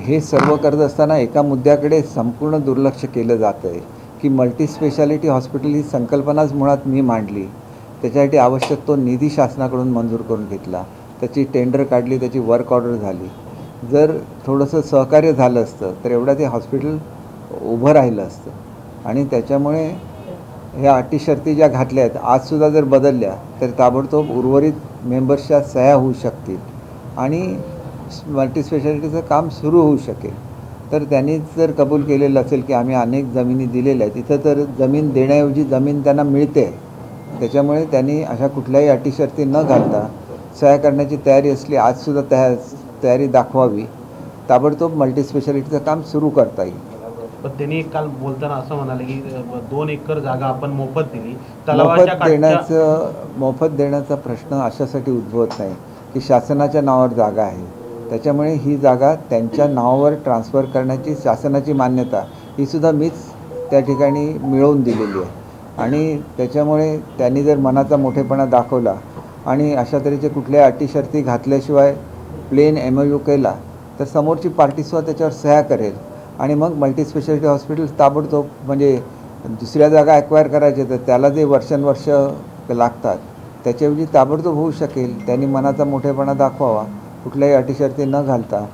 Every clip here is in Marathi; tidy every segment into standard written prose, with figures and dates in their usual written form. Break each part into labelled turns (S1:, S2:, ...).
S1: हे सर्व करत असताना एका मुद्द्याकडे संपूर्ण दुर्लक्ष केलं जातं आहे की मल्टीस्पेशालिटी हॉस्पिटल ही संकल्पनाच मुळात मी मांडली, त्याच्यासाठी आवश्यक तो निधी शासनाकडून मंजूर करून घेतला, त्याची टेंडर काढली, त्याची वर्क ऑर्डर झाली. जर थोडंसं सहकार्य झालं असतं तर एवढं ते हॉस्पिटल उभं राहिलं असतं. आणि त्याच्यामुळे ह्या अटी शर्ती ज्या घातल्या आहेत आजसुद्धा जर बदलल्या तर ताबडतोब उर्वरित मेंबर्सच्या सह्या होऊ शकतील आणि मल्टीस्पेशालिटीचं काम सुरू होऊ शकेल. तर त्यांनी जर कबूल केलेलं असेल की आम्ही अनेक जमिनी दिलेल्या आहेत, इथं तर जमीन देण्याऐवजी जमीन त्यांना मिळते, त्याच्यामुळे त्यांनी अशा कुठल्याही अटी शर्ती न घालता सह्या करण्याची तयारी असली आजसुद्धा तयारी दाखवावी. ताबडतोब मल्टीस्पेशालिटीचं काम सुरू करता येईल.
S2: पण त्यांनी काल बोलताना असं म्हणाले की 2 एकर जागा आपण मोफत दिली.
S1: मोफत देण्याचा प्रश्न अशासाठी उद्भवत नाही की शासनाच्या नावावर जागा आहे, त्याच्यामुळे ही जागा त्यांच्या नावावर ट्रान्सफर करण्याची शासनाची मान्यता ही सुद्धा मीच त्या ठिकाणी मिळवून दिलेली आहे. आणि त्याच्यामुळे त्यांनी जर मनाचा मोठेपणा दाखवला आणि अशा तऱ्हेचे कुठल्या अटी शर्ती घातल्याशिवाय प्लेन MOU केला तर समोरची पार्टीसुद्धा त्याच्यावर सह्या करेल आणि मग मल्टीस्पेशालिटी हॉस्पिटल ताबडतोब, म्हणजे दुसऱ्या जागा ॲक्वायर करायच्या तर त्याला जे वर्षानुवर्ष लागतात त्याच्याऐवजी ताबडतोब होऊ शकेल. त्यांनी मनाचा मोठेपणा दाखवावा, कुठल्याही अटी शर्ती न घालता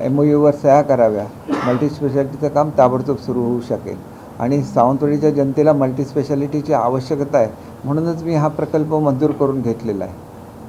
S1: MOUवर सह्या कराव्या, मल्टीस्पेशालिटीचं काम ताबडतोब सुरू होऊ शकेल. आणि सावंतवाडीच्या जनतेला मल्टीस्पेशालिटीची आवश्यकता आहे, म्हणूनच मी हा प्रकल्प मंजूर करून घेतलेला आहे.